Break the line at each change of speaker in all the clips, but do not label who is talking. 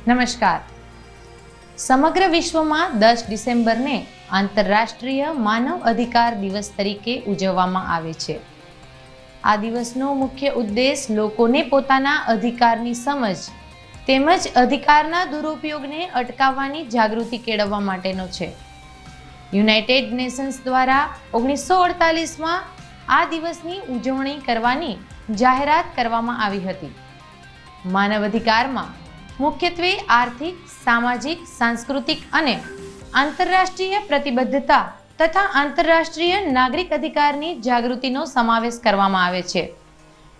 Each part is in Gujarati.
નમસ્કાર. સમગ્ર વિશ્વમાં 10 ડિસેમ્બરને આંતરરાષ્ટ્રીય માનવ અધિકાર દિવસ તરીકે ઉજવવામાં આવે છે. આ દિવસનો મુખ્ય ઉદ્દેશ લોકોને પોતાના અધિકારની સમજ તેમજ અધિકારના દુરુપયોગને અટકાવવાની જાગૃતિ કેળવવા માટેનો છે. યુનાઇટેડ નેશન્સ દ્વારા 1948માં આ દિવસની ઉજવણી કરવાની જાહેરાત કરવામાં આવી હતી. માનવ અધિકારમાં મુખ્યત્વે આર્થિક, સામાજિક, સાંસ્કૃતિક અને આંતરરાષ્ટ્રીય પ્રતિબદ્ધતા તથા આંતરરાષ્ટ્રીય નાગરિક અધિકારની જાગૃતિનો સમાવેશ કરવામાં આવે છે.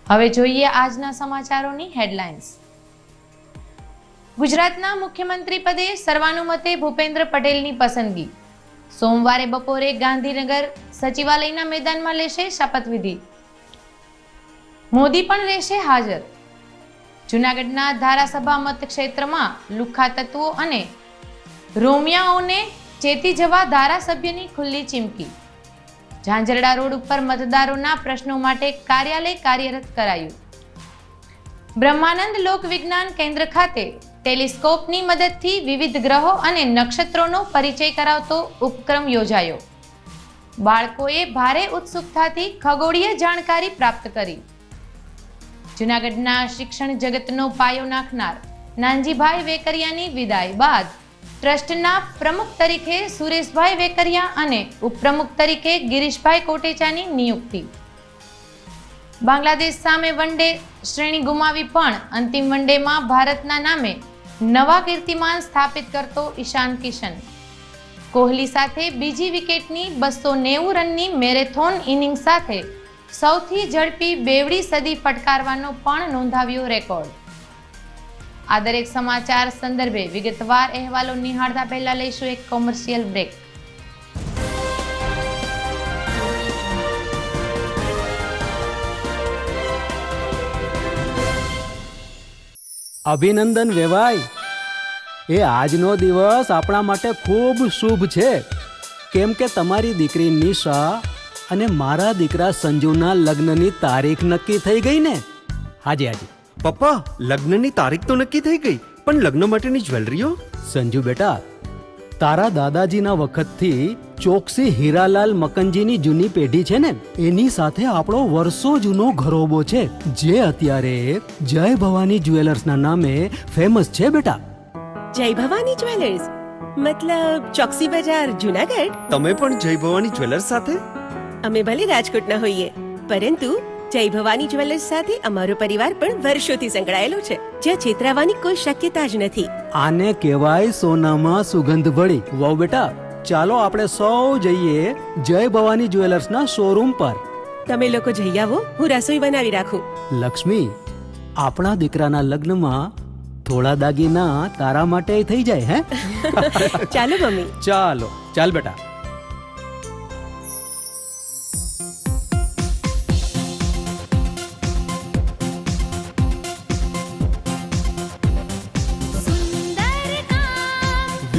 હવે જોઈએ આજના સમાચારોની હેડલાઇન્સ. ગુજરાતના મુખ્યમંત્રી પદે સર્વાનુમતે ભૂપેન્દ્ર પટેલની પસંદગી. સોમવારે બપોરે ગાંધીનગર સચિવાલયના મેદાનમાં લેશે શપથવિધિ. મોદી પણ રહેશે હાજર. જૂનાગઢના ધારાસભા મતક્ષેત્રમાં લુખ્ખા તત્વો અને રોમિયાઓને ચેતી જવા ધારાસભ્યની ખુલ્લી ચીમકી. ઝાંઝરડા રોડ ઉપર મતદારોના પ્રશ્નો માટે કાર્યાલય કાર્યરત કરાયું. બ્રહ્માનંદ લોક વિજ્ઞાન કેન્દ્ર ખાતે ટેલિસ્કોપની મદદથી વિવિધ ગ્રહો અને નક્ષત્રોનો પરિચય કરાવતો ઉપક્રમ યોજાયો. બાળકોએ ભારે ઉત્સુકતાથી ખગોળીય જાણકારી પ્રાપ્ત કરી. જૂનાગઢના શિક્ષણ જગતનો પાયો નાખનાર નાનજીભાઈ વેકરિયાની વિદાય બાદ ટ્રસ્ટના પ્રમુખ તરીકે સુરેશભાઈ વેકરિયા અને ઉપપ્રમુખ તરીકે ગિરીશભાઈ કોટેચાની નિયુક્તિ. બાંગ્લાદેશ સામે વનડે શ્રેણી ગુમાવી પણ અંતિમ વનડેમાં ભારતના નામે નવા કીર્તિમાન સ્થાપિત કરતો ઈશાન કિશન. કોહલી સાથે બીજી વિકેટની 290 રનની મેરેથોન ઇનિંગ સાથે સૌથી ઝડપી બેવડી સદી ફટકારવાનો પણ નોંધાવ્યો રેકોર્ડ. આ દરેક સમાચાર સંદર્ભે વિગતવાર અહેવાલો નિહાળતા પહેલા લઈશું એક કોમર્શિયલ બ્રેક.
અભિનંદન વેવાઈ, એ આજનો દિવસ આપણા માટે ખૂબ શુભ છે, કેમ કે તમારી દીકરી નિશા અને મારા દીકરા સંજુના લગ્નની તારીખ નક્કી થઈ ગઈ ને. હાજી હાજી
પપ્પા, લગ્નની તારીખ તો નક્કી થઈ ગઈ, પણ લગ્ન માટેની જ્વેલરીઓ?
સંજુ બેટા, તારા દાદાજીના વખતથી ચોકસી હીરાલાલ મકનજીની જૂની પેઢી છે ને, એની સાથે આપણો વર્ષો જૂનો ઘરોબો છે, જે અત્યારે જય ભવાની જ્વેલર્સના નામે ફેમસ છે બેટા.
જય ભવાની જ્વેલર્સ મતલબ ચોકસી બજાર, જૂનાગઢ?
તમે પણ જય ભવાની જ્વેલર્સ સાથે?
અમે ભલે રાજકોટના હોઈએ, પરંતુ જય ભવાની જ્વેલર્સ સાથે અમારો પરિવાર પણ વર્ષોથી સંકળાયેલો છે, જ્યાં છેતરાવાની કોઈ શક્યતા જ નથી.
આને કહેવાય સોનામાં સુગંધ ભળી. વાવ બેટા, ચાલો આપણે સૌ જઈએ જય ભવાની જ્વેલર્સના શોરૂમ પર.
તમે લોકો જઈ આવો, હું રસોઈ બનાવી રાખું.
લક્ષ્મી, આપણા દીકરાના લગ્નમાં થોડા દાગીના તારા માટે થઈ જાય હે.
ચાલો મમ્મી.
ચાલો ચાલ બેટા.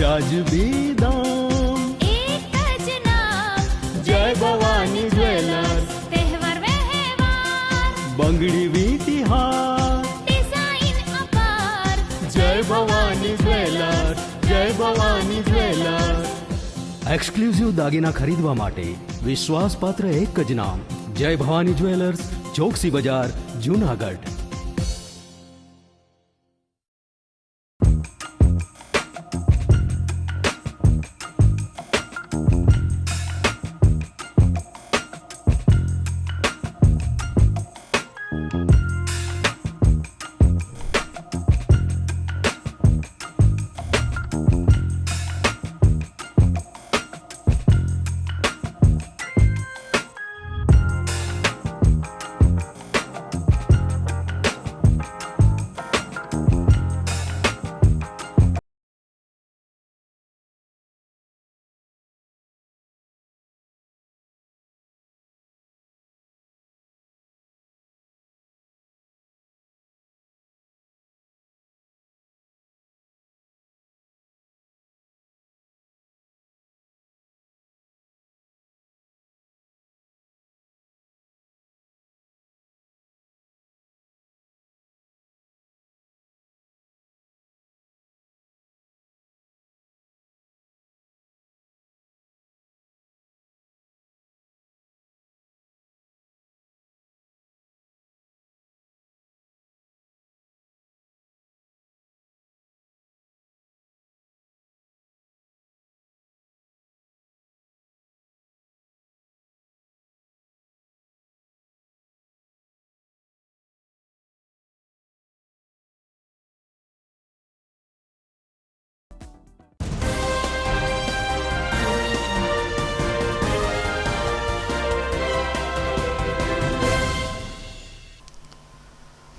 વ્યાજબી દામ,
એક જ નામ,
જય ભવાની જ્વેલર્સ.
તહેવાર વ્યવહાર,
બંગડી વીટી હાર,
ડિઝાઇન અપાર,
જય ભવાની જ્વેલર્સ, જય ભવાની જ્વેલર્સ. એક્સક્લુઝિવ દાગીના ખરીદવા માટે વિશ્વાસપાત્ર એક જ નામ, જય ભવાની જ્વેલર્સ, ચોકસી બજાર, જૂનાગઢ.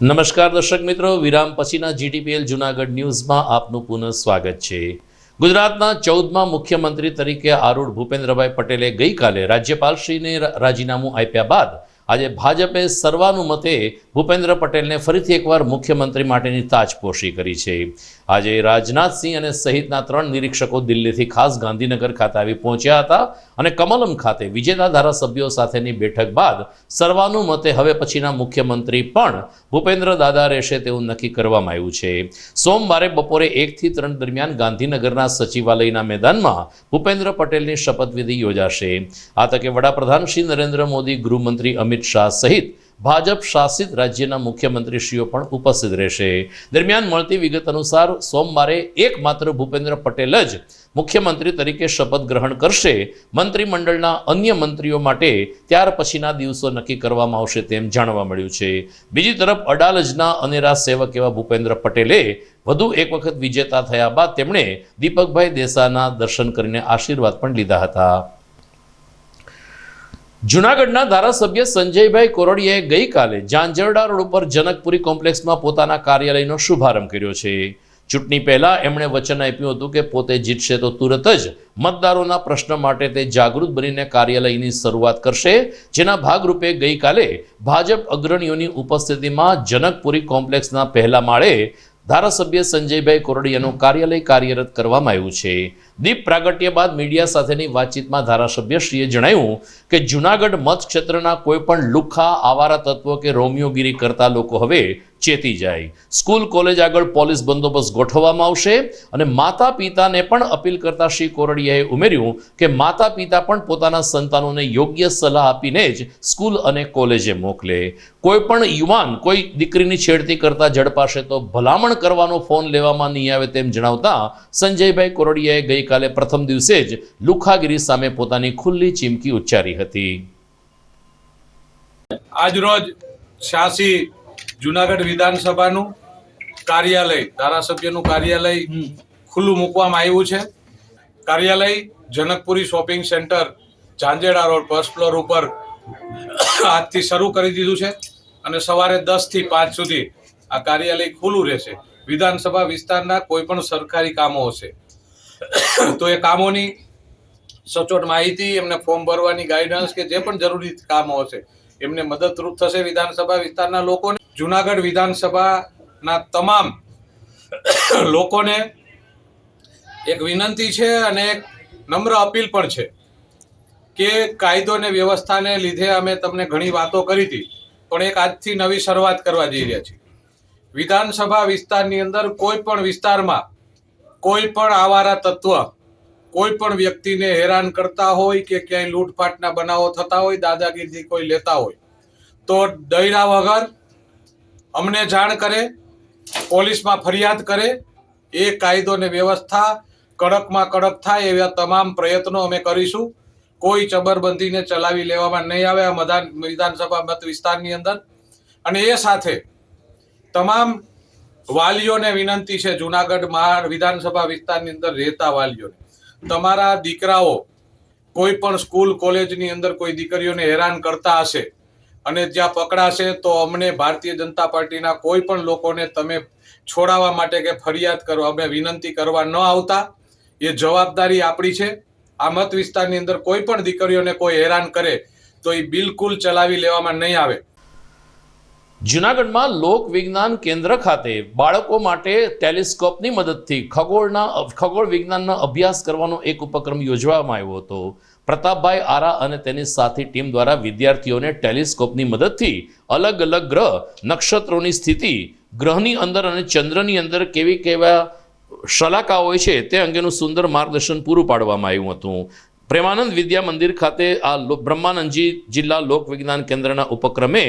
નમસ્કાર દર્શક મિત્રો, વિરામ પછીના જીટીપીએલ જૂનાગઢ ન્યૂઝમાં આપનું પુનઃ સ્વાગત છે. ગુજરાતના 14મા મુખ્યમંત્રી તરીકે આરૂઢ ભૂપેન્દ્રભાઈ પટેલે ગઈકાલે રાજ્યપાલશ્રીને રાજીનામું આપ્યા બાદ આજે ભાજપે સર્વાનુમતે ભૂપેન્દ્ર પટેલને ફરીથી એકવાર મુખ્યમંત્રી માટેની તાજપોશી કરી છે. આજે રાજનાથસિંહ અને સહિતના 3 નિરીક્ષકો દિલ્હીથી ખાસ ગાંધીનગર ખાતે આવી પહોંચ્યા હતા અને કમલમ ખાતે વિજેતા ધારાસભ્યો સાથેની બેઠક બાદ સર્વાનુમતે હવે પછીના મુખ્યમંત્રી પણ ભૂપેન્દ્ર દાદા રહેશે તેવું નક્કી કરવામાં આવ્યું છે. સોમવારે બપોરે 1 થી 3 દરમિયાન ગાંધીનગરના સચિવાલયના મેદાનમાં ભૂપેન્દ્ર પટેલની શપથવિધિ યોજાશે. આ તકે વડાપ્રધાન શ્રી નરેન્દ્ર મોદી, ગૃહમંત્રી અમિત શાહ સહિત ભાજપ શાસિત રાજ્યના મુખ્યમંત્રીશ્રીઓ પણ ઉપસ્થિત રહેશે. દરમિયાન મળતી વિગત અનુસાર સોમવારે એકમાત્ર ભૂપેન્દ્ર પટેલ જ મુખ્યમંત્રી તરીકે શપથ ગ્રહણ કરશે. મંત્રીમંડળના અન્ય મંત્રીઓ માટે ત્યાર પછીના દિવસો નક્કી કરવામાં આવશે તેમ જાણવા મળ્યું છે. બીજી તરફ અડાલજના અનેરા સેવક એવા ભૂપેન્દ્ર પટેલે વધુ એક વખત વિજેતા થયા બાદ તેમણે દીપકભાઈ દેસાઈના દર્શન કરીને આશીર્વાદ પણ લીધા હતા. જૂનાગઢના ધારાસભ્ય સંજયભાઈ કોરડિયાએ ગઈકાલે ઝાંઝરડા રોડ ઉપર જનકપુરી કોમ્પ્લેક્સમાં પોતાના કાર્યાલયનો શુભારંભ કર્યો છે. ચૂંટણી પહેલા એમણે વચન આપ્યું હતું કે પોતે જીતશે તો તુરત જ મતદારોના પ્રશ્ન માટે તે જાગૃત બનીને કાર્યાલયની શરૂઆત કરશે. જેના ભાગરૂપે ગઈકાલે ભાજપ અગ્રણીઓની ઉપસ્થિતિમાં જનકપુરી કોમ્પ્લેક્સના પહેલા માળે ધારાસભ્ય સંજયભાઈ કોરડિયાનું કાર્યાલય કાર્યરત કરવામાં આવ્યું છે. દીપ પ્રાગટ્ય બાદ મીડિયા સાથેની વાતચીતમાં ધારાસભ્યશ્રીએ જણાવ્યું કે જૂનાગઢ મતક્ષેત્રના કોઈ પણ લુખ્ખા, આવારા તત્વો કે રોમિયોગીરી કરતા લોકો હવે ચેતી જાય. સ્કૂલ કોલેજ આગળ પોલીસ બંદોબસ્ત ગોઠવવામાં આવશે અને માતા પિતાને પણ અપીલ કરતા શ્રી કોરડિયાએ ઉમેર્યું કે માતા પિતા પણ પોતાના સંતાનોને યોગ્ય સલાહ આપીને જ સ્કૂલ અને કોલેજે મોકલે. કોઈ પણ યુવાન કોઈ દીકરીની છેડતી કરતા ઝડપાશે તો ભલામણ કરવાનો ફોન લેવામાં નહીં આવે તેમ જણાવતા સંજયભાઈ કોરડિયાએ ગઈકાલે પ્રથમ દિવસે જ લુખ્ખાગીરી સામે પોતાની ખુલ્લી ચીમકી ઉચ્ચારી હતી.
આજરોજ 86 જુનાગઢ વિધાનસભાનું કાર્યાલય, ધારાસભ્યનું કાર્યાલય ખુલ્લું મૂકવામાં આવ્યું છે. કાર્યાલય Janakpuri shopping centre, Zanzarda road, first floor ઉપર આજથી શરૂ કરી દીધું છે અને સવારે 10 થી 5 સુધી આ કાર્યાલય ખુલ્લું રહેશે. વિધાનસભા વિસ્તારના કોઈ પણ સરકારી કામો હશે તો એ કામોની સચોટ માહિતી, એમને ફોર્મ ભરવાની ગાઈડન્સ કે જે પણ જરૂરી કામો હશે એમને મદદરૂપ થશે વિધાનસભા વિસ્તારના લોકોને. જુનાગઢ વિધાનસભાના તમામ લોકોને એક વિનંતી છે અને એક નમ્ર અપીલ પણ છે કે કાયદો અને વ્યવસ્થાને લીધે અમે તમને ઘણી વાતો કરી હતી, પણ એક આજથી નવી શરૂઆત કરવા જઈ રહ્યા છીએ. વિધાનસભા વિસ્તારની અંદર કોઈ પણ વિસ્તારમાં કોઈ પણ આવારા તત્વ કોઈ પણ વ્યક્તિને હેરાન કરતા હોય કે ક્યાંય લૂંટફાટના બનાવો થતા હોય, દાદાગીરી કોઈ લેતા હોય તો ડર્યા વગર અમને જાણ કરે, પોલીસમાં ફરિયાદ કરે. એ કાયદો અને વ્યવસ્થા કડકમાં કડક થાય એવા તમામ પ્રયત્નો અમે કરીશું. કોઈ ચબરબંધીને ચલાવી લેવામાં નહીં આવે આ વિધાનસભા મત વિસ્તારની અંદર. અને એ સાથે તમામ વાલીઓને વિનંતી છે, જુનાગઢ વિધાનસભા વિસ્તારની અંદર રહેતા વાલીઓને, તમારા દીકરાઓ કોઈ પણ સ્કૂલ કોલેજની અંદર કોઈ દીકરીઓને હેરાન કરતા હશે અને જ્યાં પકડાશે તો અમને ભારતીય જનતા પાર્ટીના કોઈ પણ લોકોને તમે છોડાવવા માટે કે ફરિયાદ કરવા અમે વિનંતી કરવા ન આવતા. એ જવાબદારી આપણી છે. આ મત વિસ્તારની અંદર કોઈ પણ દીકરીઓને કોઈ હેરાન કરે તો એ બિલકુલ ચલાવી લેવામાં નહીં આવે.
જૂનાગઢમાં લોક વિજ્ઞાન કેન્દ્ર ખાતે બાળકો માટે ટેલિસ્કોપની મદદથી ખગોળ વિજ્ઞાનનો અભ્યાસ કરવાનો એક ઉપક્રમ યોજવામાં આવ્યો હતો. પ્રતાપભાઈ આરા અને તેની સાથી ટીમ દ્વારા વિદ્યાર્થીઓને ટેલિસ્કોપની મદદથી અલગ અલગ ગ્રહ, નક્ષત્રોની સ્થિતિ, ગ્રહની અંદર અને ચંદ્રની અંદર કેવા શલાકા હોય છે તે અંગેનું સુંદર માર્ગદર્શન પૂરું પાડવામાં આવ્યું હતું. પ્રેમાનંદ વિદ્યા મંદિર ખાતે આ બ્રહ્માનંદજી જિલ્લા લોક વિજ્ઞાન કેન્દ્રના ઉપક્રમે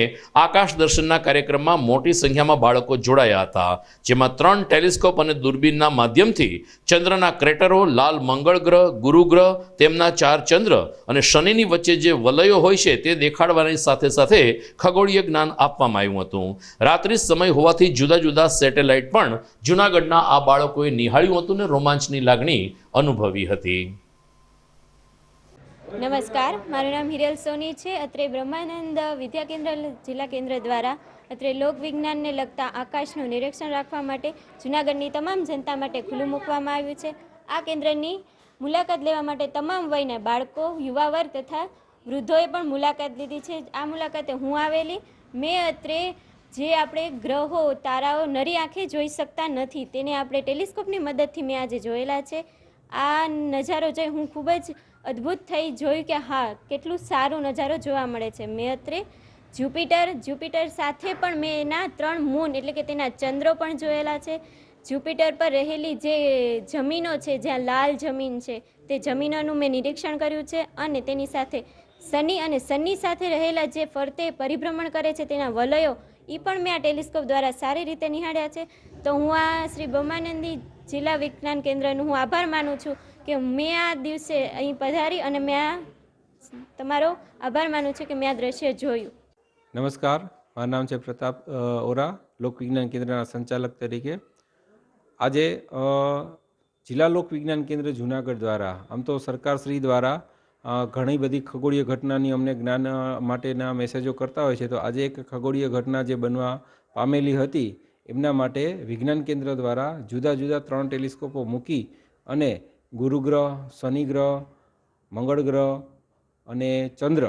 આકાશ દર્શનના કાર્યક્રમમાં મોટી સંખ્યામાં બાળકો જોડાયા હતા, જેમાં 3 ટેલિસ્કોપ અને દૂરબીનના માધ્યમથી ચંદ્રના ક્રેટરો, લાલ મંગળ ગ્રહ, ગુરુ ગ્રહ, તેમના 4 ચંદ્ર અને શનિની વચ્ચે જે વલયો હોય છે તે દેખાડવાની સાથે સાથે ખગોળીય જ્ઞાન આપવામાં આવ્યું હતું. રાત્રિ સમય હોવાથી જુદા જુદા સેટેલાઇટ પણ જૂનાગઢના આ બાળકોએ નિહાળ્યું હતું અને રોમાંચની લાગણી અનુભવી હતી.
નમસ્કાર, મારું નામ હિરલ સોની છે. અત્રે બ્રહ્માનંદ વિદ્યા કેન્દ્ર જિલ્લા કેન્દ્ર દ્વારા અત્રે લોક વિજ્ઞાનને લગતા આકાશનું નિરીક્ષણ રાખવા માટે જૂનાગઢની તમામ જનતા માટે ખુલ્લું મૂકવામાં આવ્યું છે. આ કેન્દ્રની મુલાકાત લેવા માટે તમામ વયના બાળકો, યુવા વર્ગ તથા વૃદ્ધોએ પણ મુલાકાત લીધી છે. આ મુલાકાતે હું આવેલી. મેં અત્રે જે આપણે ગ્રહો, તારાઓ નરી આંખે જોઈ શકતા નથી તેને આપણે ટેલિસ્કોપની મદદથી મેં આજે જોયેલા છે. આ નજારો જોઈ હું ખૂબ જ અદ્ભુત થઈ, જોયું કે હા કેટલું સારું નજારો જોવા મળે છે. મેં અત્રે જ્યુપિટર સાથે પણ મેં એના 3 મૂન એટલે કે તેના ચંદ્રો પણ જોયેલા છે. જ્યુપિટર પર રહેલી જે જમીનો છે, જ્યાં લાલ જમીન છે, તે જમીનોનું મેં નિરીક્ષણ કર્યું છે. અને તેની સાથે શનિ અને શનિ સાથે રહેલા જે ફરતે પરિભ્રમણ કરે છે તેના વલયો, એ પણ મેં આ ટેલિસ્કોપ દ્વારા સારી રીતે નિહાળ્યા છે. તો હું આ શ્રી બ્રહ્માનંદી જિલ્લા વિજ્ઞાન કેન્દ્રનું હું આભાર માનું છું કે મેં આ દિવસે અહીં પધારી અને મેં આ તમારો આભાર માનું છું કે મેં આ દ્રશ્ય જોયું.
નમસ્કાર, મારું નામ છે પ્રતાપ ઓરા, લોક વિજ્ઞાન કેન્દ્રના સંચાલક તરીકે. આજે જિલ્લા લોક વિજ્ઞાન કેન્દ્ર જૂનાગઢ દ્વારા આમ તો સરકારશ્રી દ્વારા ઘણી બધી ખગોળીય ઘટનાની અમને જ્ઞાન માટેના મેસેજો કરતા હોય છે. તો આજે એક ખગોળીય ઘટના જે બનવા પામેલી હતી એમના માટે વિજ્ઞાન કેન્દ્ર દ્વારા જુદા જુદા 3 ટેલિસ્કોપો મૂકી અને ગુરુગ્રહ, શનિગ્રહ, મંગળ ગ્રહ અને ચંદ્ર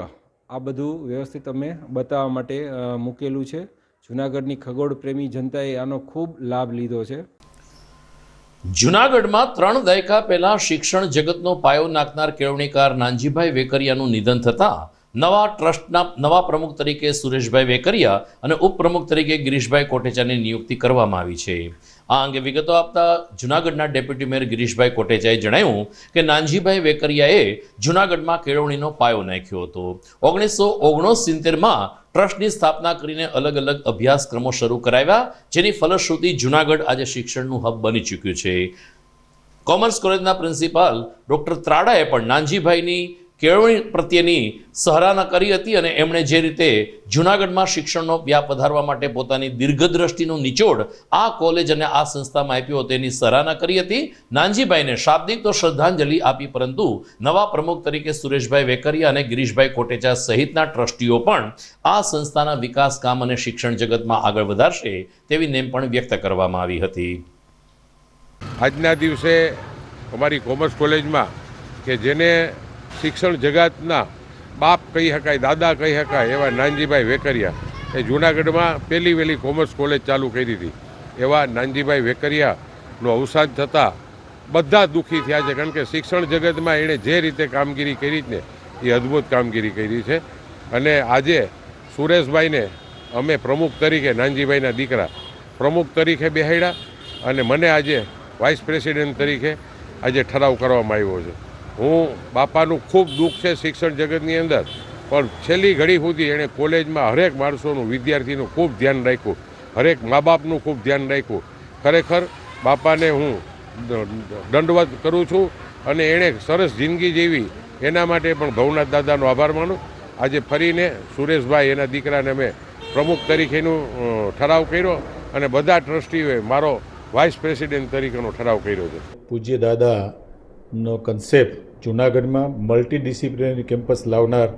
આ બધું વ્યવસ્થિત અમે બતાવવા માટે મૂકેલું છે. જૂનાગઢની ખગોળ પ્રેમી જનતાએ આનો ખૂબ લાભ લીધો છે.
જૂનાગઢમાં 3 દાયકા પહેલા શિક્ષણ જગતનો પાયો નાખનાર કેળવણીકાર નાનજીભાઈ વેકરિયાનું નિધન થતાં નવા ટ્રસ્ટના નવા પ્રમુખ તરીકે સુરેશભાઈ વેકરિયા અને ઉપપ્રમુખ તરીકે ગિરીશભાઈ કોટેચાની નિયુક્તિ કરવામાં આવી છે. આ અંગે વિગતો આપતા જૂનાગઢના ડેપ્યુટી મેયર ગિરીશભાઈ કોટેચાએ જણાવ્યું કે નાનજીભાઈ વેકરિયાએ જૂનાગઢમાં કેળવણીનો પાયો નાખ્યો હતો. 1969માં ટ્રસ્ટની સ્થાપના કરીને અલગ અલગ અભ્યાસક્રમો શરૂ કરાવ્યા, જેની ફલશ્રુતિ જૂનાગઢ આજે શિક્ષણનું હબ બની ચૂક્યું છે. કોમર્સ કોલેજના પ્રિન્સિપાલ ડૉક્ટર ત્રાડાએ પણ નાનજીભાઈની કેળવણી પ્રત્યેની સરાહના કરી હતી અને એમણે જે રીતે જૂનાગઢમાં શિક્ષણનો વ્યાપ વધારવા માટે પોતાની દીર્ઘદ્રષ્ટિનો નિચોડ આ કોલેજ અને આ સંસ્થામાં આપ્યો તેની સરાહના કરી હતી. નાનજીભાઈને શાબ્દિક તો શ્રદ્ધાંજલિ આપી, પરંતુ નવા પ્રમુખ તરીકે સુરેશભાઈ વેકરિયા અને ગિરીશભાઈ કોટેચા સહિતના ટ્રસ્ટીઓ પણ આ સંસ્થાના વિકાસ કામ અને શિક્ષણ જગતમાં આગળ વધારશે તેવી નેમ પણ વ્યક્ત કરવામાં આવી હતી.
આજના દિવસે અમારી કોમર્સ કોલેજમાં કે જેને શિક્ષણ જગતના બાપ કહી શકાય, દાદા કહી શકાય એવા નાનજીભાઈ વેકરિયા એ જૂનાગઢમાં પહેલી વહેલી કોમર્સ કોલેજ ચાલુ કરી હતી. એવા નાનજીભાઈ વેકરિયાનું અવસાન થતાં બધા દુઃખી થયા છે, કારણ કે શિક્ષણ જગતમાં એણે જે રીતે કામગીરી કરી ને એ અદ્ભુત કામગીરી કરી છે. અને આજે સુરેશભાઈને અમે પ્રમુખ તરીકે, નાનજીભાઈના દીકરા પ્રમુખ તરીકે બેહાડ્યા અને મને આજે વાઇસ પ્રેસિડેન્ટ તરીકે આજે ઠરાવ કરવામાં આવ્યો છે. હું બાપાનું ખૂબ દુઃખ છે શિક્ષણ જગતની અંદર, પણ છેલ્લી ઘડી સુધી એણે કોલેજમાં હરેક માણસોનું, વિદ્યાર્થીનું ખૂબ ધ્યાન રાખ્યું, હરેક મા બાપનું ખૂબ ધ્યાન રાખ્યું. ખરેખર બાપાને હું દંડવત કરું છું અને એણે સરસ જિંદગી જીવી એના માટે પણ ભવનાથ દાદાનો આભાર માનું. આજે ફરીને સુરેશભાઈ એના દીકરાને અમે પ્રમુખ તરીકેનું ઠરાવ કર્યો અને બધા ટ્રસ્ટીઓએ મારો વાઇસ પ્રેસિડેન્ટ તરીકેનો ઠરાવ કર્યો છે.
પૂજ્ય દાદાનો કન્સેપ્ટ જૂનાગઢમાં મલ્ટી ડિસિપ્લિનરી કેમ્પસ લાવનાર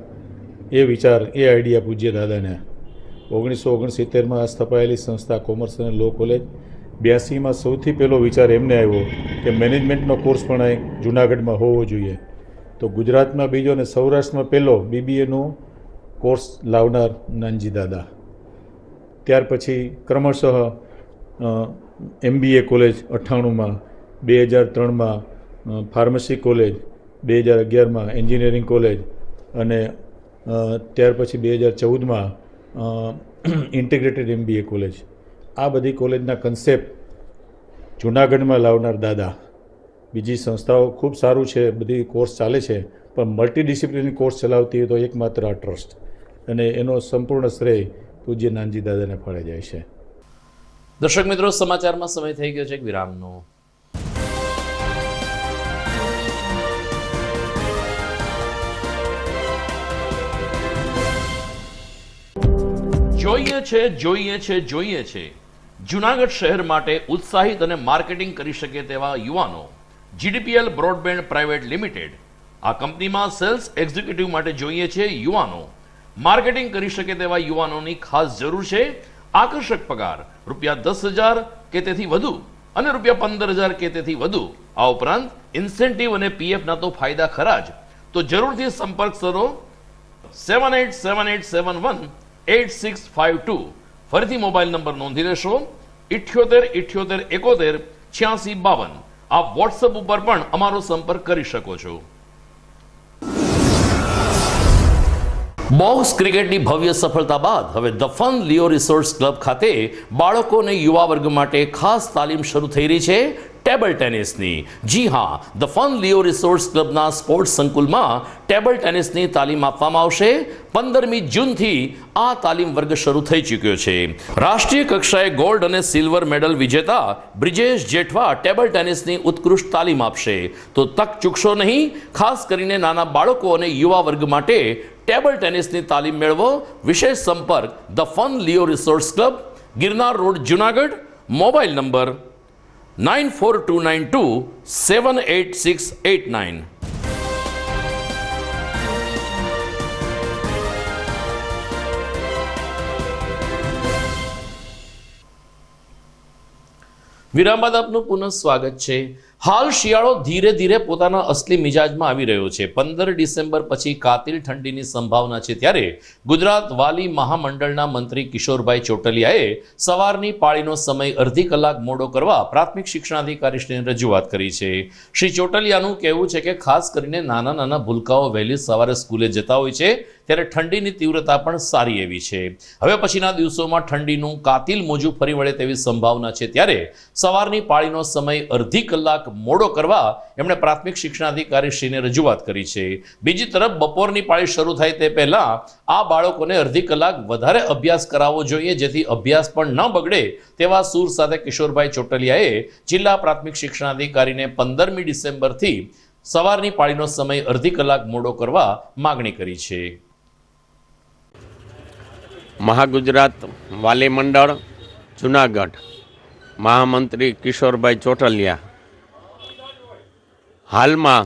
એ વિચાર, એ આઈડિયા પૂજ્ય દાદાને 1969માં સ્થપાયેલી સંસ્થા કોમર્સ અને લો કોલેજ, 82માં સૌથી પહેલો વિચાર એમને આવ્યો કે મેનેજમેન્ટનો કોર્સ પણ અહીં જૂનાગઢમાં હોવો જોઈએ. તો ગુજરાતમાં બીજો અને સૌરાષ્ટ્રમાં પહેલો BBAનો કોર્સ લાવનાર નાનજી દાદા. ત્યાર પછી ક્રમશઃ MBA કોલેજ 98માં, 2003માં ફાર્મસી કોલેજ, 2011માં એન્જિનિયરિંગ કોલેજ અને ત્યાર પછી 2014માં ઇન્ટિગ્રેટેડ MBA કોલેજ. આ બધી કોલેજના કન્સેપ્ટ જૂનાગઢમાં લાવનાર દાદા. બીજી સંસ્થાઓ ખૂબ સારું છે, બધી કોર્સ ચાલે છે, પણ મલ્ટીડિસિપ્લિનરી કોર્સ ચલાવતી હોય તો એકમાત્ર આ ટ્રસ્ટ, અને એનો સંપૂર્ણ શ્રેય પૂજ્ય નાનજી દાદાને ફળે જાય છે.
દર્શક મિત્રો, સમાચારમાં સમય થઈ ગયો છે એક વિરામનો. જોઈએ છે જૂનાગઢ શહેર માટે ઉત્સાહિત અને માર્કેટિંગ કરી શકે તેવા યુવાનો. GDPL બ્રોડબેન્ડ પ્રાઇવેટ લિમિટેડ આ કંપનીમાં સેલ્સ એક્ઝિક્યુટિવ માટે જોઈએ છે યુવાનો. માર્કેટિંગ કરી શકે તેવા યુવાનોની ખાસ જરૂર છે. આકર્ષક પગાર રૂપિયા 10,000 કે તેથી વધુ અને રૂપિયા 15,000 કે તેથી વધુ. આ ઉપરાંત ઇન્સેન્ટિવ અને પીએફના તો ફાયદા ખરા જ. તો જરૂરથી સંપર્ક કરો 7878718652. ફરીથી મોબાઈલ નંબર નોંધી લેશો 7878718652. આપ વોટ્સએપ ઉપર પણ અમારો સંપર્ક કરી શકો છો. બોક્સ ક્રિકેટની ભવ્ય સફળતા બાદ હવે the fun Leo resorts club ખાતે બાળકો અને યુવા વર્ગ માટે ખાસ તાલીમ શરૂ થઈ રહી છે ટેબલ ટેનિસની. જી હા, ધ ફન લિયો રિસોર્ટ્સ ક્લબના સ્પોર્ટ્સ સંકુલમાં ટેબલ ટેનિસની તાલીમ આપવામાં આવશે. 15મી જૂનથી આ તાલીમ વર્ગ શરૂ થઈ ચૂક્યો છે. રાષ્ટ્રીય કક્ષાએ ગોલ્ડ અને સિલ્વર મેડલ વિજેતા બ્રિજેશ જેઠવા ટેબલ ટેનિસની ઉત્કૃષ્ટ તાલીમ આપશે. તો તક ચૂકશો નહીં. ખાસ કરીને નાના બાળકો અને યુવા વર્ગ માટે ટેબલ ટેનિસની તાલીમ મેળવો. વિશેષ સંપર્ક the fun Leo resorts club, Girnar road, Junagadh. Mobile number 9429278689. વિરામ બાદ આપનું પુનઃ સ્વાગત છે. હાલ શિયાળો ધીરે ધીરે પોતાના અસલી મિજાજમાં આવી રહ્યો છે. 15 ડિસેમ્બર પછી કાતિલ ઠંડીની સંભાવના છે. ત્યારે ગુજરાત વાલી મહામંડળના મંત્રી કિશોરભાઈ ચોટલિયાએ સવારની પાળીનો સમય અડધી કલાક મોડો કરવા પ્રાથમિક શિક્ષણાધિકારીશ્રીને રજૂઆત કરી છે. શ્રી ચોટલિયાનું કહેવું છે કે ખાસ કરીને નાના નાના ભૂલકાઓ વહેલી સવારે સ્કૂલે જતા હોય છે ત્યારે ઠંડીની તીવ્રતા પણ સારી એવી છે. હવે પછીના દિવસોમાં ઠંડીનું કાતિલ મોજું ફરી વળે તેવી સંભાવના છે. ત્યારે સવારની પાળીનો સમય અડધી કલાક મોડો કરવા એમણે પ્રાથમિક શિક્ષણાધિકારીશ્રીને રજૂઆત કરી છે. બીજી તરફ બપોરની પાળી શરૂ થાય તે પહેલા આ બાળકોને અડધી કલાક વધારે અભ્યાસ કરાવવો જોઈએ, જેથી અભ્યાસ પણ ન બગડે તેવા સૂર સાથે કિશોરભાઈ ચોટલિયાએ જિલ્લા પ્રાથમિક શિક્ષણાધિકારીને 15મી ડિસેમ્બરથી સવારની પાળીનો સમય અડધી કલાક મોડો કરવા માગણી કરી છે.
મહાગુજરાત વાલી મંડળ જુનાગઢ મહામંત્રી કિશોરભાઈ ચોટલિયા. હાલમાં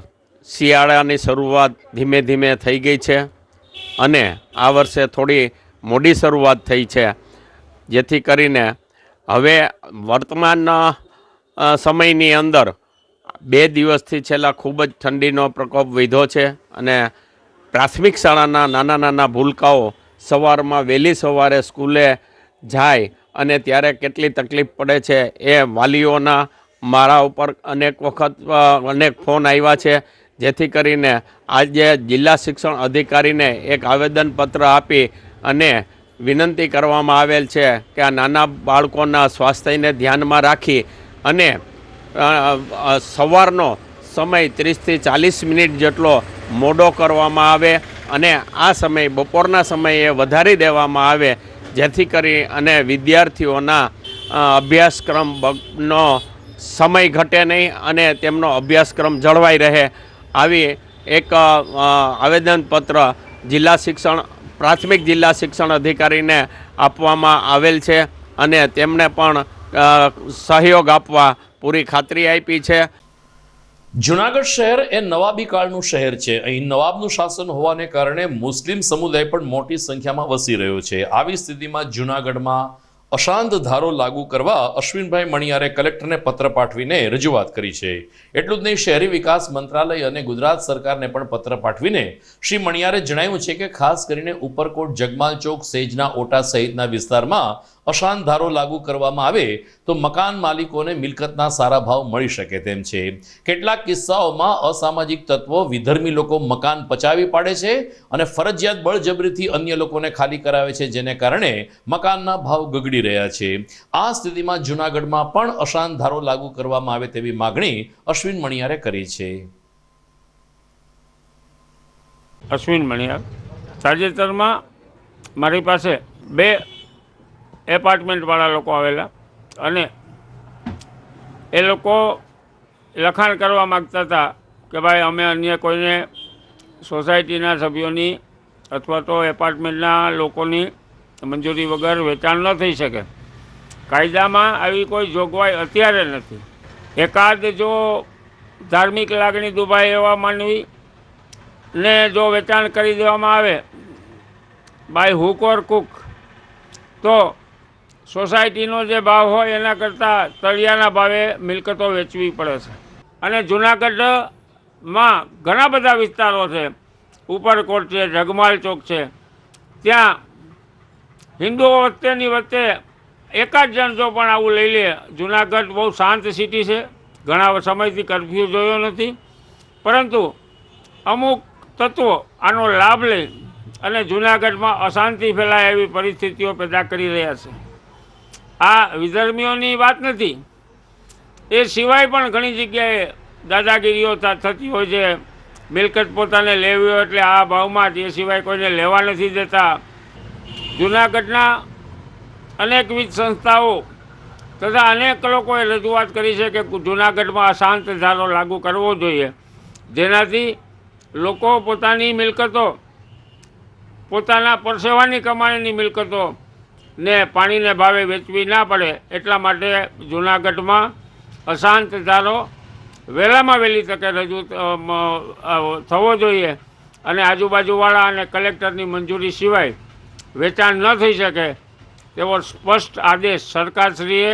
શિયાળાની શરૂઆત ધીમે ધીમે થઈ ગઈ છે અને આ વર્ષે થોડી મોડી શરૂઆત થઈ છે, જેથી કરીને હવે વર્તમાન સમયની અંદર 2 દિવસથી છેલ્લા ખૂબ જ ઠંડીનો પ્રકોપ વધ્યો છે અને પ્રાથમિક શાળાના નાના નાના ભૂલકાઓ સવારમાં વહેલી સવારે સ્કૂલે જાય અને ત્યારે કેટલી તકલીફ પડે છે એ વાલીઓના મારા ઉપર અનેક વખત અનેક ફોન આવ્યા છે, જેથી કરીને આજે જિલ્લા શિક્ષણ અધિકારીને એક આવેદનપત્ર આપી અને વિનંતી કરવામાં આવેલ છે કે આ નાના બાળકોના સ્વાસ્થ્યને ધ્યાનમાં રાખી અને સવારનો સમય 30થી 40 મિનિટ જેટલો મોડો કરવામાં આવે અને આ સમય બપોરના સમયે વધારી દેવામાં આવે, જેથી કરી અને વિદ્યાર્થીઓના અભ્યાસક્રમનો સમય ઘટે નહીં અને તેમનો અભ્યાસક્રમ જળવાઈ રહે. આવી એક આવેદનપત્ર પ્રાથમિક જિલ્લા શિક્ષણ અધિકારીને આપવામાં આવેલ છે અને તેમને પણ સહયોગ આપવા પૂરી ખાતરી આપી છે.
જુનાગઢ શહેર એ નવાબી કાળનું શહેર છે. અહીં નવાબનું શાસન હોવાને કારણે મુસ્લિમ સમુદાય પણ મોટી સંખ્યામાં વસી રહ્યો છે. આવી સ્થિતિમાં જુનાગઢમાં અશાંત ધારો લાગુ કરવા અશ્વિનભાઈ મણિયારે કલેક્ટરને પત્ર પાઠવીને રજૂઆત કરી છે. એટલું જ નહીં, શહેરી વિકાસ મંત્રાલય અને ગુજરાત સરકારને પણ પત્ર પાઠવીને શ્રી મણિયારે જણાવ્યું છે કે ખાસ કરીને ઉપરકોટ, જગમાલ ચોક, સેજના ઓટા સહિતના વિસ્તારમાં અશાંત ધારો લાગુ કરવામાં આવે તો મકાન માલિકોને મિલકતના સારા ભાવ મળી શકે તેમ છે. કેટલાક કિસ્સાઓમાં અસામાજિક તત્વો, વિધર્મી લોકો મકાન પચાવી પાડે છે અને ફરજિયાત બળજબરીથી અન્ય લોકોને ખાલી કરાવે છે, જેને કારણે મકાનના ભાવ ગગડી રહ્યા છે. આ સ્થિતિમાં જૂનાગઢમાં પણ અશાંત ધારો લાગુ કરવામાં આવે તેવી માગણી અશ્વિન મણિયારે કરી છે.
અશ્વિન મણિયાર, તાજેતરમાં મારી પાસે 2 એપાર્ટમેન્ટવાળા લોકો આવેલા અને એ લોકો લખાણ કરવા માગતા હતા કે ભાઈ અમે અન્ય કોઈને સોસાયટીના સભ્યોની અથવા તો એપાર્ટમેન્ટના લોકોની મંજૂરી વગર વેચાણ ન થઈ શકે. કાયદામાં આવી કોઈ જોગવાઈ અત્યારે નથી. એકાદ જો ધાર્મિક લાગણી દુભાય એવા માનવી ને જો વેચાણ કરી દેવામાં આવે બાય હુક ઓર કુક તો સોસાયટીનો જે ભાવ હોય એના કરતાં તળિયાના ભાવે મિલકતો વેચવી પડે છે. અને જૂનાગઢમાં ઘણા બધા વિસ્તારો છે, ઉપરકોટ છે, જગમાલ ચોક છે, ત્યાં હિન્દુઓ વચ્ચેની વચ્ચે એકાદ જણ જો પણ આવું લઈ લે. જૂનાગઢ બહુ શાંત સિટી છે, ઘણા સમયથી કર્ફ્યુ જોયો નથી, પરંતુ અમુક તત્વો આનો લાભ લઈ અને જૂનાગઢમાં અશાંતિ ફેલાય એવી પરિસ્થિતિઓ પેદા કરી રહ્યા છે. આ વિધર્મીઓની વાત નથી, એ સિવાય પણ ઘણી જગ્યાએ દાદાગીરીઓ થતી હોય છે. મિલકત પોતાને લેવી હોય એટલે આ ભાવમાં જ, એ સિવાય કોઈને લેવા નથી દેતા. જૂનાગઢના અનેકવિધ સંસ્થાઓ તથા અનેક લોકોએ રજૂઆત કરી છે કે જૂનાગઢમાં અશાંત ધારો લાગુ કરવો જોઈએ, જેનાથી લોકો પોતાની મિલકતો, પોતાના પરસેવાની કમાણીની મિલકતો ને પાણીને ભાવે વેચવી ના પડે. એટલા માટે જૂનાગઢમાં અશાંત ધારો વહેલામાં વહેલી તકે રજૂ થવો જોઈએ અને આજુબાજુવાળા અને કલેક્ટરની મંજૂરી સિવાય વેચાણ ન થઈ શકે તેવો સ્પષ્ટ આદેશ સરકારશ્રીએ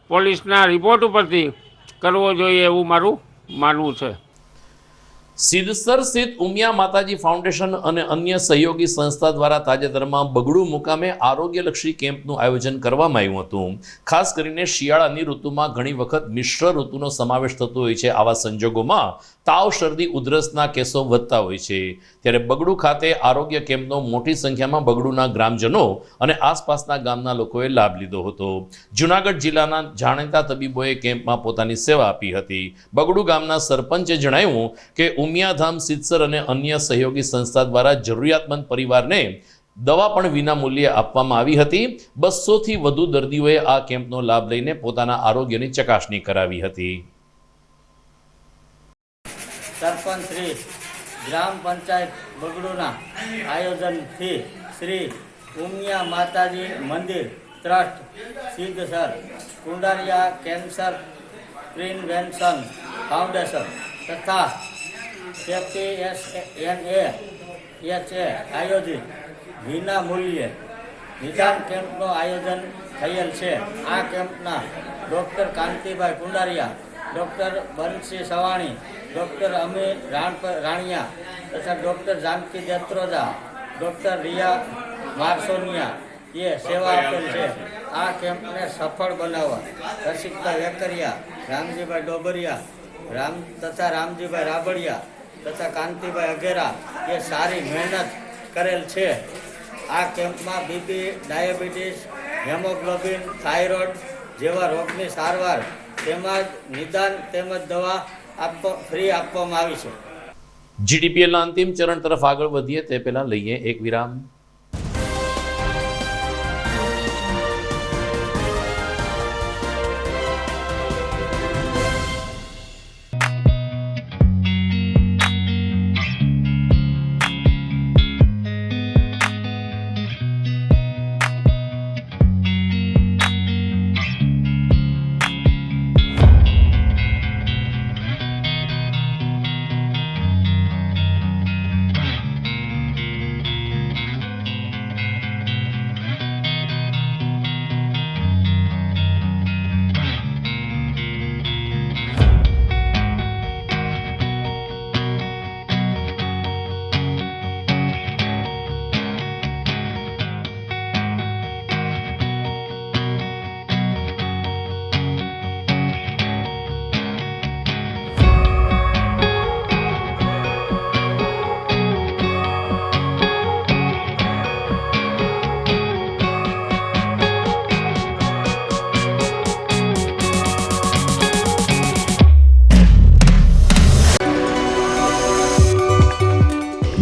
પોલીસના રિપોર્ટ ઉપરથી કરવો જોઈએ એવું મારું માનવું છે.
સિદ્ધસર સ્થિત ઉમિયા માતાજી ફાઉન્ડેશન અને અન્ય સહયોગી સંસ્થા દ્વારા તાજેતરમાં બગડુ મુકામે આરોગ્યલક્ષી કેમ્પનું આયોજન કરવામાં આવ્યું હતું. ખાસ કરીને શિયાળાની ઋતુમાં ઘણી વખત મિશ્ર ઋતુનો સમાવેશ થતો હોય છે. આવા સંજોગોમાં તાવ, શરદી, ઉધરસના કેસો વધતા હોય છે. ત્યારે બગડુ ખાતે આરોગ્ય કેમ્પનો મોટી સંખ્યામાં બગડુના ગ્રામજનો અને આસપાસના ગામના લોકોએ લાભ લીધો હતો. જૂનાગઢ જિલ્લાના જાણીતા તબીબોએ કેમ્પમાં પોતાની સેવા આપી હતી. બગડુ ગામના સરપંચે જણાવ્યું કે ઉમિયાધામ, સિદ્ધસર અને અન્ય સહયોગી સંસ્થા દ્વારા જરૂરિયાતમંદ પરિવારને દવા પણ વિના મૂલ્યે આપવામાં આવી હતી. 200થી વધુ દર્દીઓએ આ કેમ્પનો લાભ લઈને પોતાના આરોગ્યની ચકાસણી કરાવી હતી.
સરપંચ શ્રી ગ્રામ પંચાયત બગડુના આયોજનથી શ્રી ઉમિયા માતાજી મંદિર trust Siddhsar, Kundariya cancer prevention foundation તથા CFTSNA આયોજિત વિના મૂલ્યે નિદાન કેમ્પનું આયોજન થયેલ છે. આ કેમ્પના ડૉક્ટર કાંતિભાઈ કુંડારિયા, ડૉક્ટર બંસી સવાણી, ડૉક્ટર અમીર રાણિયા તથા ડૉક્ટર જાનકી દેત્રોજા, ડૉક્ટર રિયા મારસોનિયા એ સેવા આપેલ છે. આ કેમ્પને સફળ બનાવવા રસિકભાઈ વેકરિયા, રામજીભાઈ ડોબરિયા તથા રામજીભાઈ રાબડિયા તથા કાંતિભાઈ અઘેરા એ સારી મહેનત કરેલ છે. આ કેમ્પમાં બીપી, ડાયાબિટીસ, હેમોગ્લોબિન, થાઇરોઇડ જેવા રોગની સારવાર તેમજ નિદાન તેમજ દવા ફ્રી આપવામાં આવી છે.
GDPLના અંતિમ ચરણ તરફ આગળ વધીએ તે પહેલા લઈએ એક વિરામ.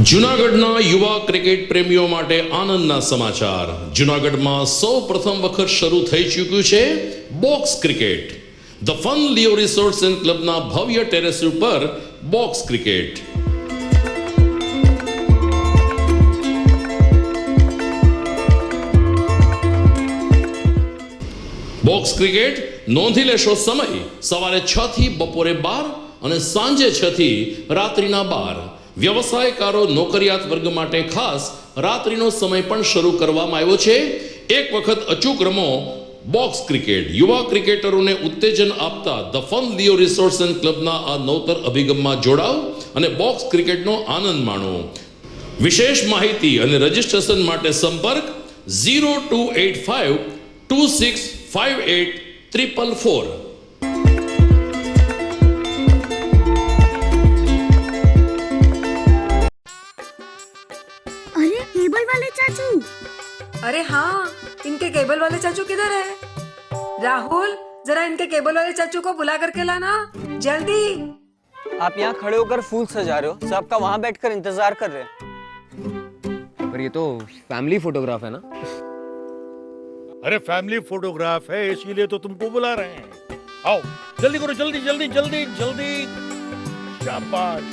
જૂનાગઢના યુવા ક્રિકેટ પ્રેમીઓ માટે આનંદના સમાચાર. જૂનાગઢમાં સૌ પ્રથમ વખત શરૂ થઈ ચૂક્યું છે box cricket. The fun Leo resorts and ક્લબના ભવ્ય ટેરેસ ઉપર બોક્સ ક્રિકેટ. બોક્સ ક્રિકેટ નોંધી લેશો સમય સવારે 6 થી બપોરે 12 અને સાંજે 6 થી રાત્રિના 12. વ્યવસાયકારો, નોકરિયાત વર્ગ માટે ખાસ રાત્રિનો સમય પણ શરૂ કરવામાં આવ્યો છે. એક વખત અચૂક રમો બોક્સ ક્રિકેટ યુવા ક્રિકેટરોને ઉત્તેજન આપતા the fun Leo resorts and ક્લબના આ નવતર અભિગમમાં જોડાઓ અને બોક્સ ક્રિકેટનો આનંદ માણો. વિશેષ માહિતી અને રજિસ્ટ્રેશન માટે સંપર્ક 0285 2658 444.
अरे केबल वाले चाचू,
अरे हाँ, इनके केबल वाले चाचू किधर है? राहुल, जरा इनके केबल वाले चाचू को बुला करके लाना जल्दी.
आप यहाँ खड़े होकर फूल सजा रहे हो, सबका वहाँ बैठकर इंतजार कर रहे हैं. पर ये तो फैमिली फोटोग्राफ है ना?
अरे फैमिली फोटोग्राफ है इसीलिए तो तुमको बुला रहे हैं. आओ जल्दी करो, जल्दी जल्दी जल्दी जल्दी. शाबाश.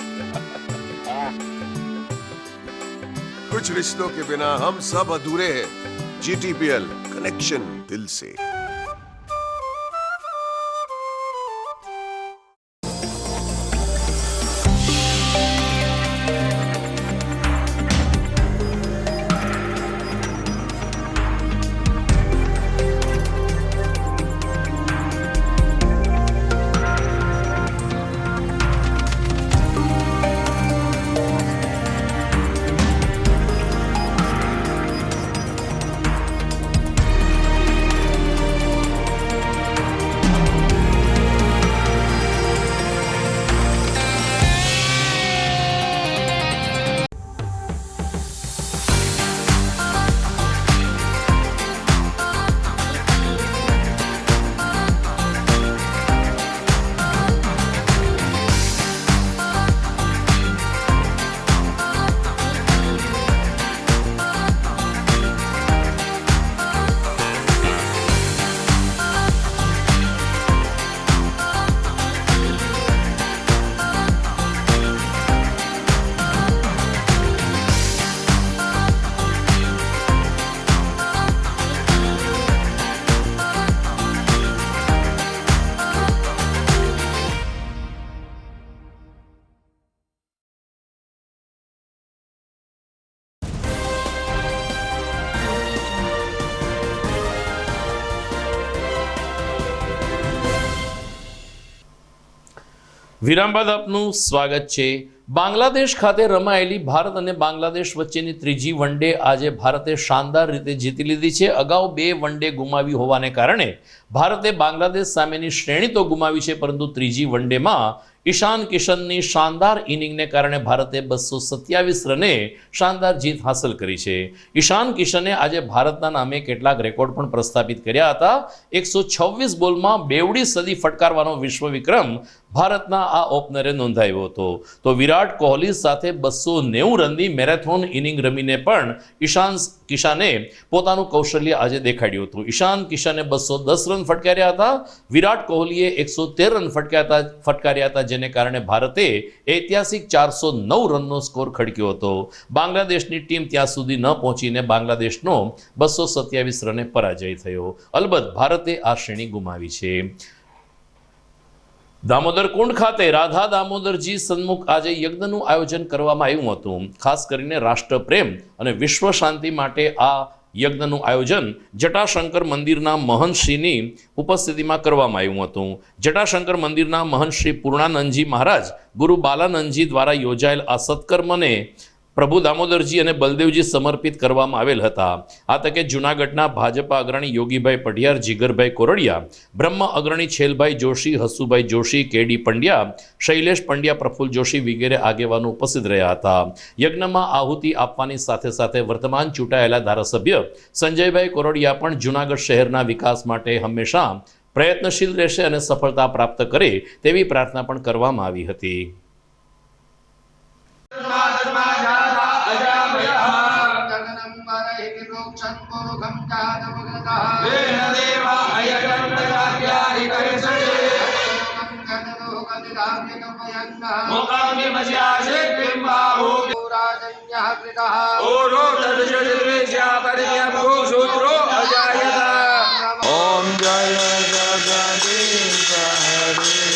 कुछ रिश्तों के बिना हम सब अधूरे हैं. GTPL कनेक्शन दिल से.
વિરામ બાદ આપનું સ્વાગત છે. બાંગ્લાદેશ ખાતે રમાયેલી ભારત અને બાંગ્લાદેશ વચ્ચેની ત્રીજી વનડે આજે ભારતે શાનદાર રીતે જીતી લીધી છે. અગાઉ 2 વનડે ગુમાવી હોવાને કારણે ભારતે બાંગ્લાદેશ સામેની શ્રેણી તો ગુમાવી છે, પરંતુ ત્રીજી વનડેમાં ઈશાન કિશનની શાનદાર ઇનિંગને કારણે ભારતે 227 રને શાનદાર જીત હાંસલ કરી છે. ઈશાન કિશને આજે ભારતના નામે કેટલાક રેકોર્ડ પણ પ્રસ્થાપિત કર્યા હતા. 126 બોલમાં બેવડી સદી ફટકારવાનો વિશ્વ વિક્રમ ભારતના આ ઓપનરે નોંધાવ્યો હતો. તો વિરાટ કોહલી સાથે 290 રનની મેરેથોન ઇનિંગ રમીને પણ ઈશાન કિશાને પોતાનું કૌશલ્ય આજે દેખાડ્યું હતું. ઈશાન કિશને 210 રન ફટકાર્યા હતા. વિરાટ કોહલીએ 113 રન ફટકાર્યા હતા, જેને કારણે ભારતે ઐતિહાસિક 409 રનનો સ્કોર ખડક્યો હતો. બાંગ્લાદેશની ટીમ ત્યાં સુધી ન પહોંચીને બાંગ્લાદેશનો 227 રને પરાજય થયો. અલબત્ત ભારતે આ શ્રેણી ગુમાવી છે. દામોદર કુંડ ખાતે રાધા દામોદરજી સન્મુખ આજે યજ્ઞનું આયોજન કરવામાં આવ્યું હતું. ખાસ કરીને રાષ્ટ્રપ્રેમ અને વિશ્વ શાંતિ માટે આ યજ્ઞનું આયોજન જટાશંકર મંદિરના મહંતશ્રીની ઉપસ્થિતિમાં કરવામાં આવ્યું હતું. જટાશંકર મંદિરના મહંત શ્રી પૂર્ણાનંદજી મહારાજ ગુરુ બાલાનંદજી દ્વારા યોજાયેલ આ સત્કર્મને પ્રભુ દામોદરજી અને બલદેવજી સમર્પિત કરવામાં આવેલ હતા. આ તકે જૂનાગઢના ભાજપા અગ્રણી યોગીભાઈ પઢિયાર, જીગરભાઈ કોરડિયા, બ્રહ્મ અગ્રણી છેલભાઈ જોશી, હસુભાઈ જોશી, કેડી પંડ્યા, શૈલેષ પંડ્યા, પ્રફુલ્લ જોશી વગેરે આગેવાનો ઉપસ્થિત રહ્યા હતા. યજ્ઞમાં આહુતિ આપવાની સાથે સાથે વર્તમાન ચૂંટાયેલા ધારાસભ્ય સંજયભાઈ કોરડિયા પણ જૂનાગઢ શહેરના વિકાસ માટે હંમેશા પ્રયત્નશીલ રહેશે અને સફળતા પ્રાપ્ત કરે તેવી પ્રાર્થના પણ કરવામાં આવી હતી.
ओम जय जगदीश हरे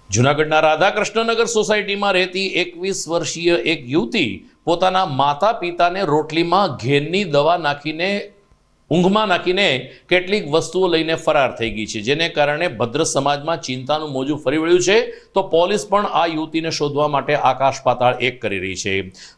જૂનાગઢના રાધાકૃષ્ણનગર સોસાયટીમાં રહેતી 21 વર્ષીય એક યુવતી પોતાના માતા પિતાને રોટલીમાં ઘેનની દવા નાખીને ઊંઘમાં નાખીને કેટલીક વસ્તુઓ લઈને ફરાર થઈ ગઈ છે, જેને કારણે ભદ્ર સમાજમાં ચિંતાનું મોજું ફરી વળ્યું છે. તો પોલીસ પણ આ યુવતીને શોધવા માટે આકાશ પાતાળ એક કરી રહી છે.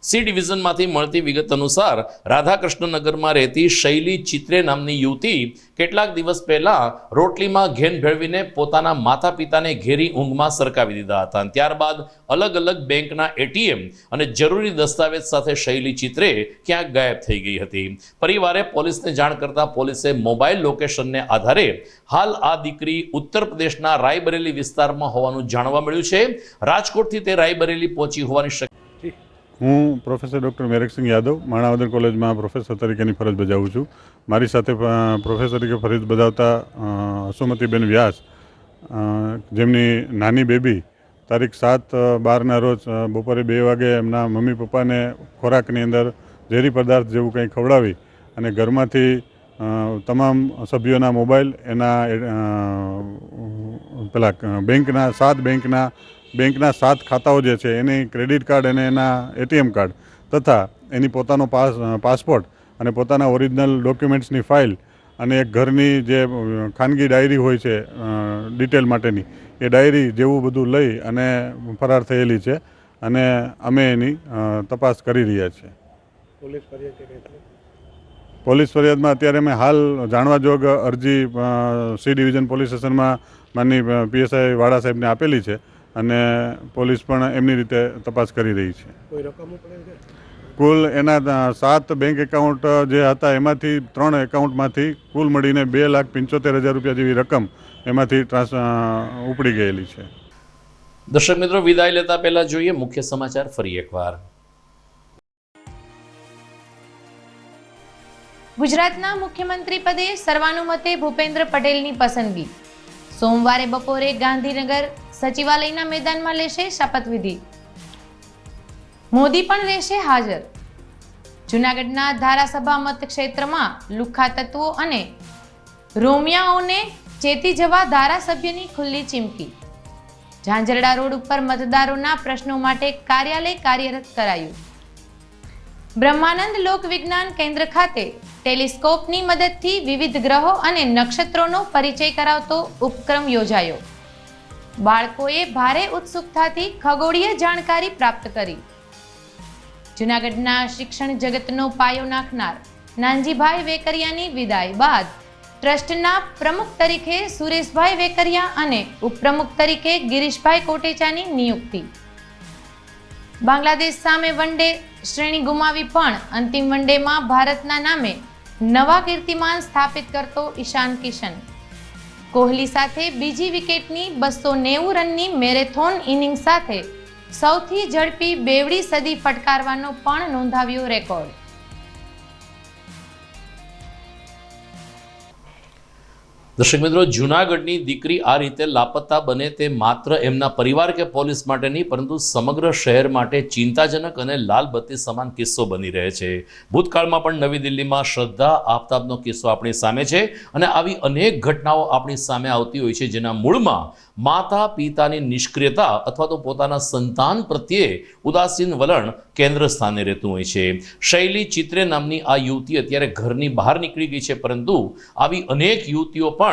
સી ડિવિઝનમાંથી મળતી વિગત અનુસાર રાધાકૃષ્ણનગરમાં રહેતી શૈલી ચિત્રે નામની યુવતી કેટલાક દિવસ પહેલા રોટલીમાં ઘેન ભેળવીને પોતાના માતા પિતાને ઘેરી ઊંઘમાં સરકાવી દીધા હતા. ત્યારબાદ અલગ અલગ બેંકના એટીએમ અને જરૂરી દસ્તાવેજ સાથે શૈલી ચિત્રે ક્યાંક ગાયબ થઈ ગઈ હતી. પરિવારે પોલીસને જાણ કરતા પોલીસે મોબાઈલ લોકેશનને આધારે હાલ આ દીકરી ઉત્તર પ્રદેશના રાયબરેલી વિસ્તારમાં હોવાનું જાણવા મળ્યું છે. રાજકોટથી તે રાયબરેલી પહોંચી હોવાની શક્યતા.
હું પ્રોફેસર ડૉક્ટર મેરકસિંહ યાદવ માણાવદર કોલેજમાં પ્રોફેસર તરીકેની ફરજ બજાવું છું. મારી સાથે પ્રોફેસર તરીકે ફરજ બજાવતા હસુમતીબેન વ્યાસ, જેમની નાની બેબી તારીખ 7/12ના રોજ બપોરે 2 વાગે એમના મમ્મી પપ્પાને ખોરાકની અંદર ઝેરી પદાર્થ જેવું કંઈ ખવડાવી અને ઘરમાંથી તમામ સભ્યોના મોબાઈલ, એના પેલા બેંકના 7 ખાતાઓ જે છે એની ક્રેડિટ કાર્ડ અને એના એટીએમ કાર્ડ તથા એની પોતાનો પાસપોર્ટ અને પોતાના ઓરિજિનલ ડોક્યુમેન્ટ્સની ફાઇલ અને એક ઘરની જે ખાનગી ડાયરી હોય છે ડિટેલ માટેની, એ ડાયરી જેવું બધું લઈ અને ફરાર થયેલી છે અને અમે એની તપાસ કરી રહ્યા છીએ. પોલીસ ફરિયાદમાં અત્યારે અમે હાલ જાણવા જોગ અરજી સી ડિવિઝન પોલીસ સ્ટેશનમાં માનની પીએસઆઈ વાડા સાહેબને આપેલી છે અને પોલીસ પણ એમની રીતે તપાસ કરી રહી છે. કુલ એના 7 બેંક એકાઉન્ટ જે હતા એમાંથી 3 એકાઉન્ટમાંથી કુલ મળીને 2,75,000 રૂપિયા જેવી રકમ એમાંથી ઉપડી ગયેલી છે.
દર્શક મિત્રો, વિદાય લેતા પહેલા જોઈએ મુખ્ય સમાચાર ફરી એકવાર.
ગુજરાતના મુખ્યમંત્રી પદે સર્વાનુમતે ભૂપેન્દ્ર પટેલની પસંદગી. સોમવારે બપોરે ગાંધીનગર સચિવાલયના મેદાનમાં લેશે શપથવિધિ. મોદી પણ રહેશે હાજર. જૂનાગઢના ધારાસભા મતક્ષેત્રમાં લુખ્ખા તત્વો અને રોમિયાઓને ચેતી જવા ધારાસભ્યની ખુલ્લી ચીમકી. ઝાંઝરડા રોડ ઉપર મતદારોના પ્રશ્નો માટે કાર્યાલય કાર્યરત કરાયું. બ્રહ્માનંદ લોક વિજ્ઞાન કેન્દ્ર ખાતે ટેલિસ્કોપની મદદથી વિવિધ ગ્રહો અને નક્ષત્રોનો પરિચય કરાવતો ઉપક્રમ યોજાયો. બાળકોએ ભારે ઉત્સુકતાથી ખગોળીય જાણકારી પ્રાપ્ત કરી. જૂનાગઢના શિક્ષણ જગતનો પાયો નાખનાર નાનજીભાઈ વેકરિયાની વિદાય બાદ ટ્રસ્ટના પ્રમુખ તરીકે સુરેશભાઈ વેકરિયા અને ઉપપ્રમુખ તરીકે ગિરીશભાઈ કોટેચાની નિયુક્તિ. બાંગ્લાદેશ સામે વનડે શ્રેણી ગુમાવી પણ અંતિમ વનડેમાં ભારતના નામે નવા કીર્તિમાન સ્થાપિત કરતો ઈશાન કિશન. કોહલી સાથે બીજી વિકેટની 290 રનની મેરેથોન ઇનિંગ સાથે સૌથી ઝડપી 2ડી સદી ફટકારવાનો પણ નોંધાવ્યો રેકોર્ડ.
દર્શક મિત્રો, જૂનાગઢની દીકરી આ રીતે લાપતા બને તે માત્ર એમના પરિવાર કે પોલીસ માટે નહીં, પરંતુ સમગ્ર શહેર માટે ચિંતાજનક અને લાલબત્તી સમાન કિસ્સો બની રહે છે. ભૂતકાળમાં પણ નવી દિલ્હીમાં શ્રદ્ધા આફતાબનો કિસ્સો આપણી સામે છે અને આવી અનેક ઘટનાઓ આપણી સામે આવતી હોય છે, જેના મૂળમાં માતા પિતાની નિષ્ક્રિયતા અથવા તો પોતાના સંતાન પ્રત્યે ઉદાસીન વલણ કેન્દ્ર સ્થાને રહેતું હોય છે. શૈલી ચિત્રે નામની આ યુવતી અત્યારે ઘરની બહાર નીકળી ગઈ છે, પરંતુ આવી અનેક યુવતીઓ પણ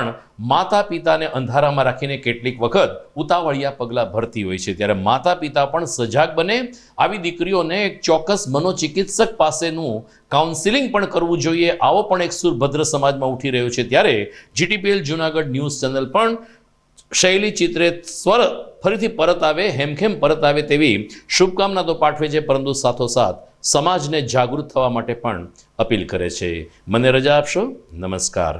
માતા પિતાને અંધારામાં રાખીને કેટલીક વખત ઉતાવળિયા પગલાં ભરતી હોય છે. ત્યારે માતા પિતા પણ સજાગ બને. આવી દીકરીઓને એક ચોક્કસ મનોચિકિત્સક પાસેનું કાઉન્સિલિંગ પણ કરવું જોઈએ. આવો પણ એક સુર ભદ્ર સમાજમાં ઉઠી રહ્યો છે. ત્યારે જીટીપીએલ જૂનાગઢ ન્યૂઝ ચેનલ પણ શૈલી ચિત્રે સ્વર ફરીથી પરત આવે, હેમખેમ પરત આવે તેવી શુભકામના તો પાઠવે છે, પરંતુ સાથોસાથ સમાજને જાગૃત થવા માટે પણ અપીલ કરે છે. મને રજા આપશો. નમસ્કાર.